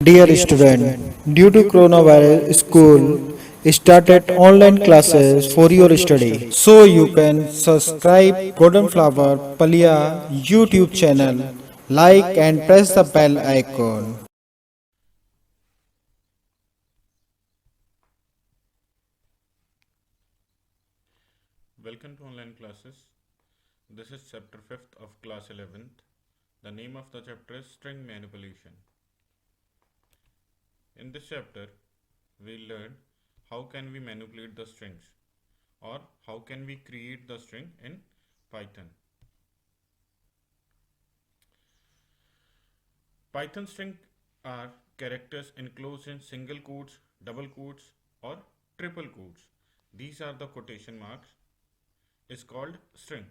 Dear student, due to coronavirus, school started online classes for your study. So you can subscribe Golden Flower Palia YouTube channel, like and press the bell icon. Welcome to online classes. This is chapter 5th of class 11th. The name of the chapter is string manipulation. In this chapter, we learn how can we manipulate the strings or how can we create the string in Python. Python string are characters enclosed in single quotes, double quotes or triple quotes. These are the quotation marks. Is called string.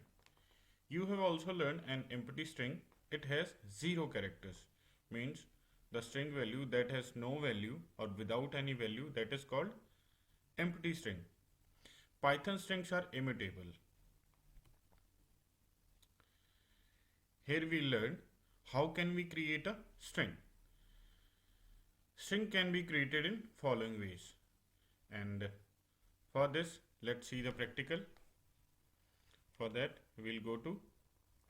You have also learned an empty string. It has 0 characters. Means the string value that has no value or without any value, that is called empty string. Python strings are immutable. Here we learned how can we create a string. String can be created in following ways. And for this, let's see the practical. For that, we'll go to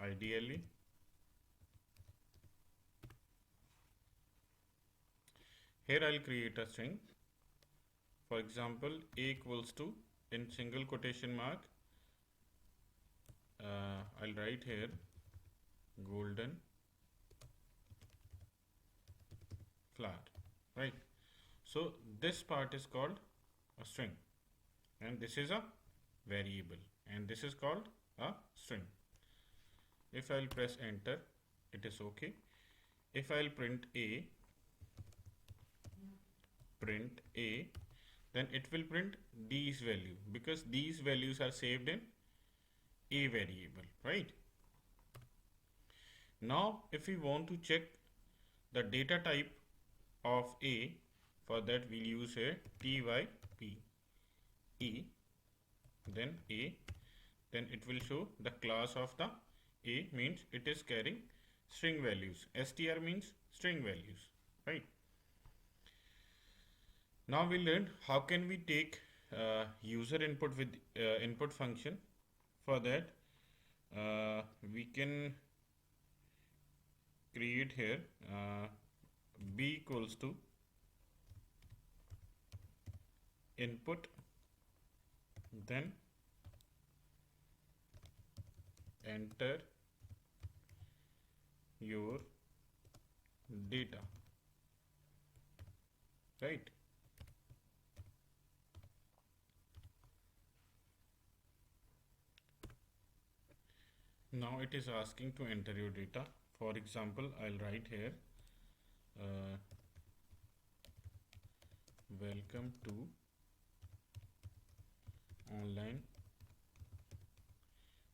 IDLE. Here I'll create a string. For example, A equals to, in single quotation mark, I'll write here golden flower, right? So this part is called a string and this is a variable and this is called a string. If I'll press enter, it is okay. If I'll print A, then it will print these values because these values are saved in A variable, right? Now if we want to check the data type of A, for that we'll use here type E, then A, then it will show the class of the A, means it is carrying string values. str means string values, right? Now we learned how can we take user input with input function. For that we can create here b equals to input, then enter your data, right? Now it is asking to enter your data. For example, I'll write here welcome to online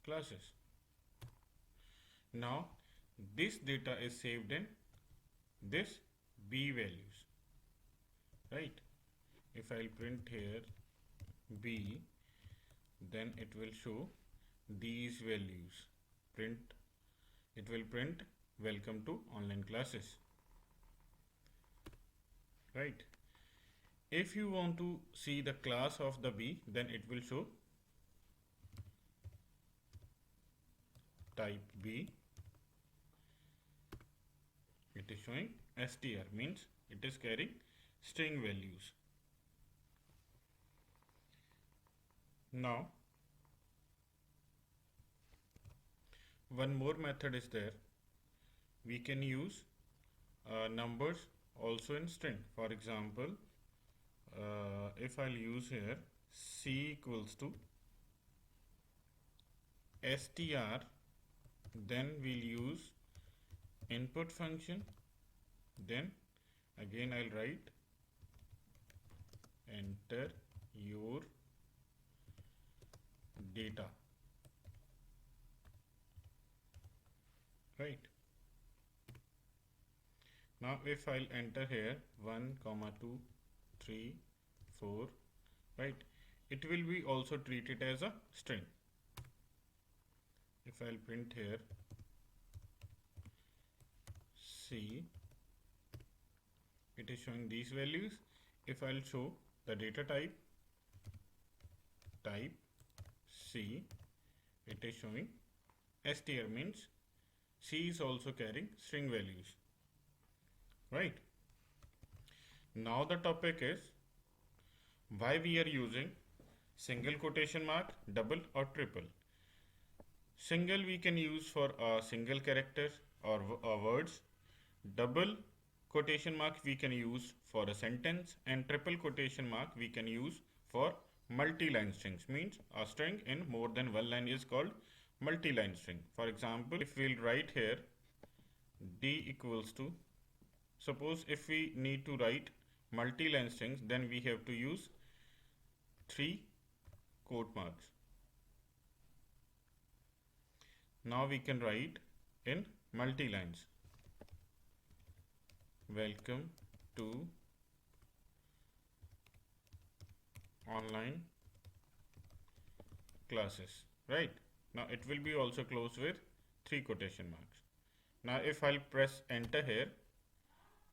classes. Now this data is saved in this b values, right? If I'll print here b, then it will show these values. It will print welcome to online classes, right? If you want to see the class of the b, then it will show type b. It is showing str, means it is carrying string values. Now one more method is there. We can use numbers also in string. For example, if I'll use here c equals to str, then we'll use input function, then again I'll write enter your data, right? Now if I'll enter here 1 comma 2 3 4, right, it will be also treated as a string. If I'll print here C it is showing these values. If I'll show the data type C, it is showing str, means C is also carrying string values, right? Now the topic is why we are using single quotation mark, double or triple. Single we can use for a single character or words. Double quotation mark we can use for a sentence, and triple quotation mark we can use for multi-line strings, means a string in more than one line is called multi-line string. For example, if we'll write here D equals to, suppose if we need to write multi-line strings, then we have to use 3 quote marks. Now we can write in multi-lines. Welcome to online classes, right? Now it will be also closed with 3 quotation marks. Now if I'll press enter here,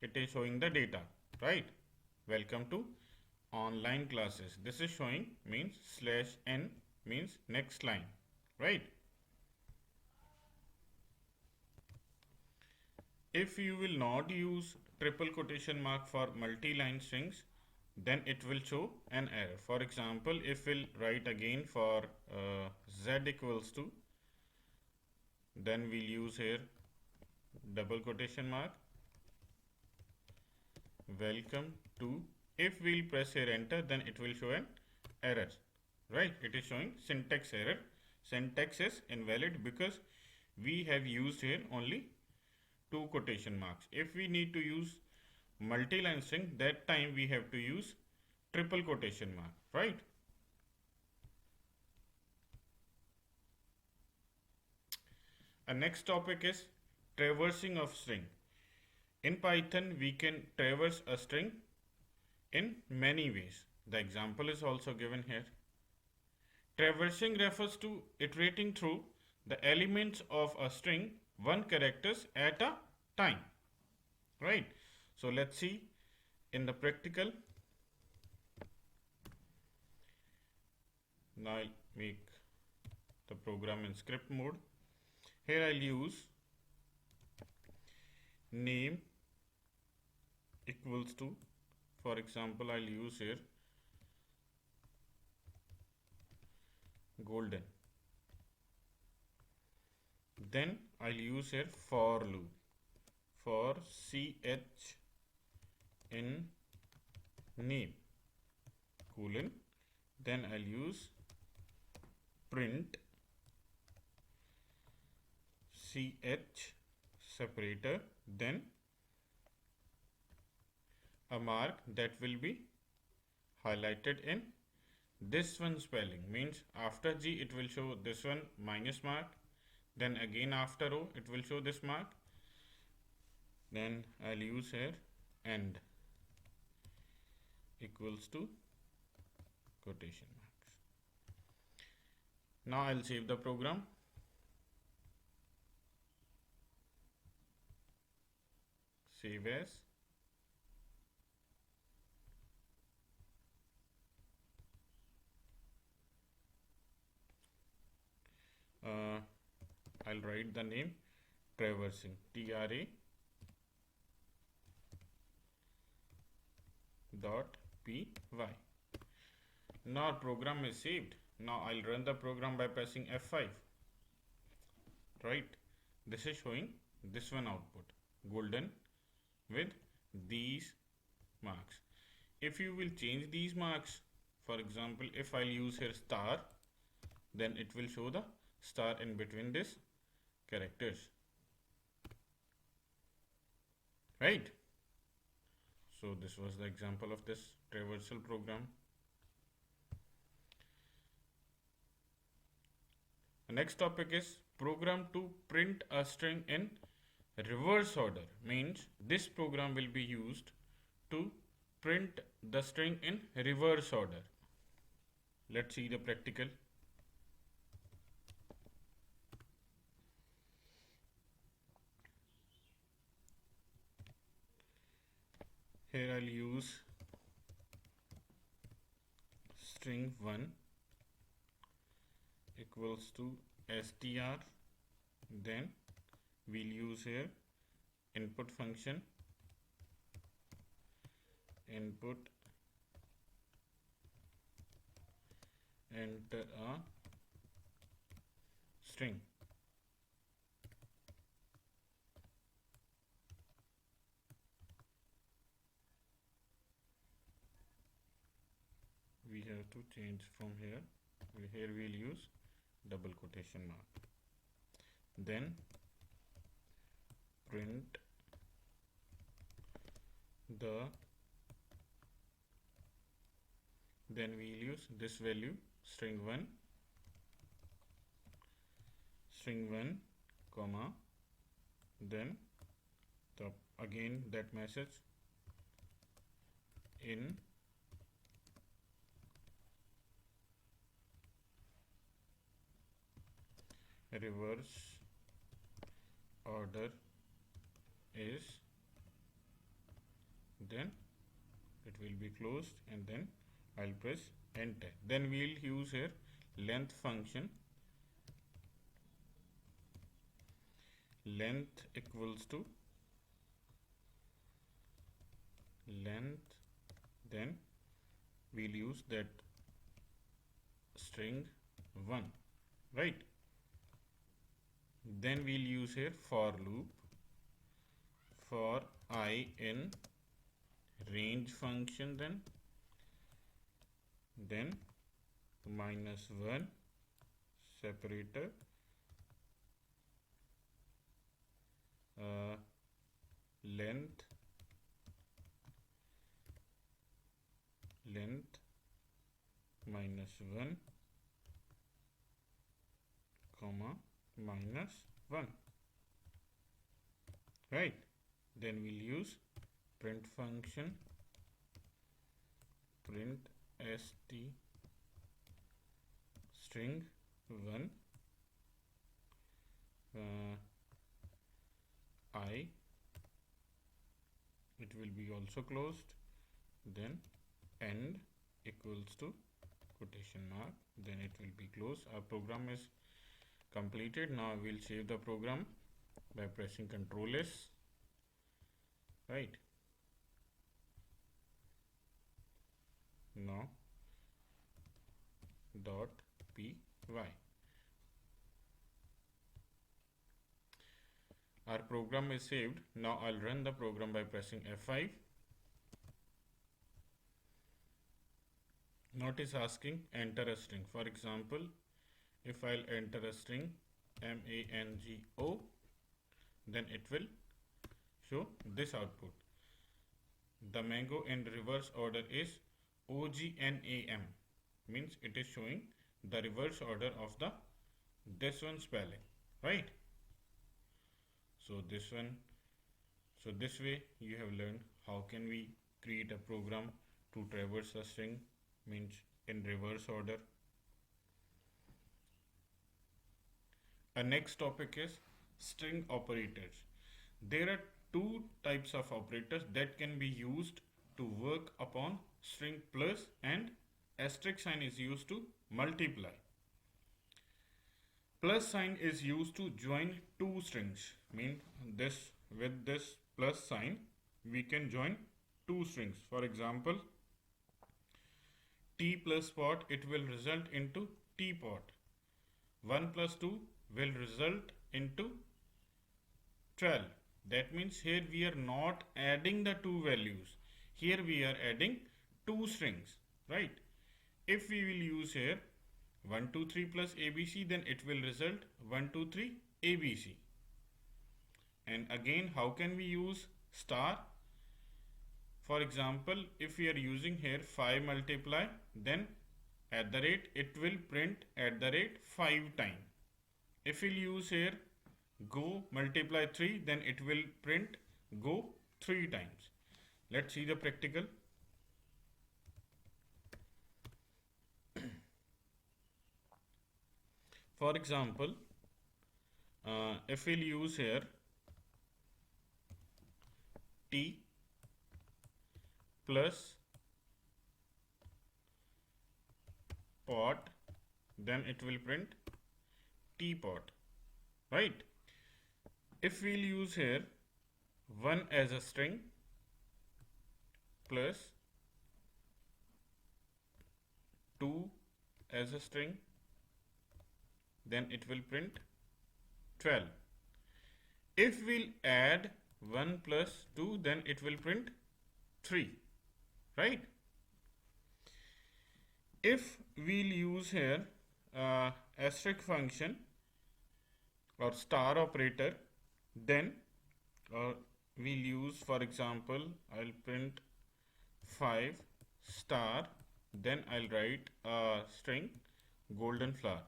it is showing the data, right? Welcome to online classes. This is showing, means /n means next line, right? If you will not use triple quotation mark for multi-line strings, then it will show an error. For example, if we'll write again for z equals to, then we'll use here double quotation mark, welcome to. If we'll press here enter, then it will show an error, right? It is showing syntax error. Syntax is invalid because we have used here only 2 quotation marks. If we need to use multi-line string, that time we have to use triple quotation mark, right? Our next topic is traversing of string. In Python, we can traverse a string in many ways. The example is also given here. Traversing refers to iterating through the elements of a string one characters at a time, right? So let's see in the practical. Now I'll make the program in script mode. Here I'll use name equals to, for example, I'll use here golden. Then I'll use here for loop for ch in name colon. Then I'll use print ch separator, then a mark that will be highlighted in this one spelling, means after G it will show this one minus mark, then again after O it will show this mark. Then I'll use here end equals to quotation marks. Now I'll save the program. Save as. I'll write the name traversing, TRA dot py. Now our program is saved. Now I'll run the program by pressing F5, right? This is showing this one output, golden with these marks. If you will change these marks, for example, if I'll use here star, then it will show the star in between this characters, right? So this was the example of this traversal program. The next topic is program to print a string in reverse order, means this program will be used to print the string in reverse order. Let's see the practical. Here I'll use string 1 equals to str. Then we'll use here input function, input, enter a string. We have to change from here. Here we'll use double quotation mark. Then print then we'll use this value string 1 comma, then again that message in reverse order is, then it will be closed, and then I'll press enter. Then we'll use here length function. Length equals to length, then we'll use that string 1, right? Then we'll use here for loop for I in range function, then -1 separator, length -1 comma -1, right? Then we'll use print function, print string 1 I, it will be also closed, then end equals to quotation mark, then it will be closed. Our program is completed. Now we'll save the program by pressing Ctrl S, right? Now .py. Our program is saved. Now I'll run the program by pressing F5. Notice asking enter a string. For example, if I'll enter a string mango, then it will show this output. The mango in reverse order is OGNAM, means it is showing the reverse order of this one spelling, right? So this way you have learned how can we create a program to traverse a string, means in reverse order. Our next topic is string operators. There are two types of operators that can be used to work upon string plus, and asterisk sign is used to multiply. Plus sign is used to join two strings, mean with this plus sign we can join two strings. For example, t plus pot, it will result into teapot. 1 plus 2 will result into 12. That means here we are not adding the two values. Here we are adding two strings, right? If we will use here 1 2 3 plus ABC, then it will result 1 2 3 ABC. And again, how can we use star? For example, if we are using here 5 multiply, then at the rate it will print at the rate 5 times. If we'll use here go multiply 3, then it will print go 3 times. Let's see the practical. For example, if we'll use here t plus pot, then it will print teapot, right? If we'll use here 1 as a string plus 2 as a string, then it will print 12. If we'll add 1 plus 2, then it will print 3, right? If we'll use here asterisk function or star operator, then we'll use, for example, I'll print 5 star, then I'll write a string golden flower,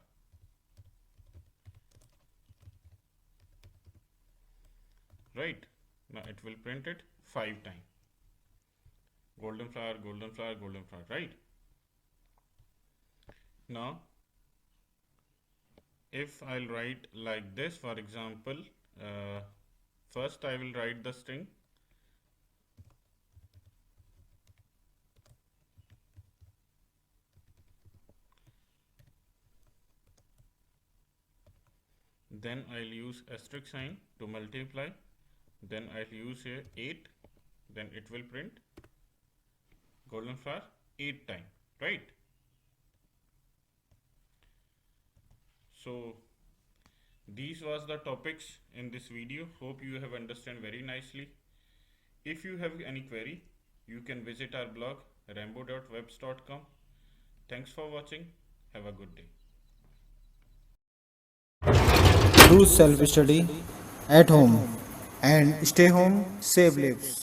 right? Now it will print it 5 times, golden flower, golden flower, golden flower, right? Now if I'll write like this, for example, first I will write the string then I'll use asterisk sign to multiply, then I'll use here 8, then it will print golden flower 8 times, right? So these was the topics in this video. Hope you have understand very nicely. If you have any query, you can visit our blog rambo.webs.com. Thanks for watching. Have a good day. Do self-study at home and stay home, save lives.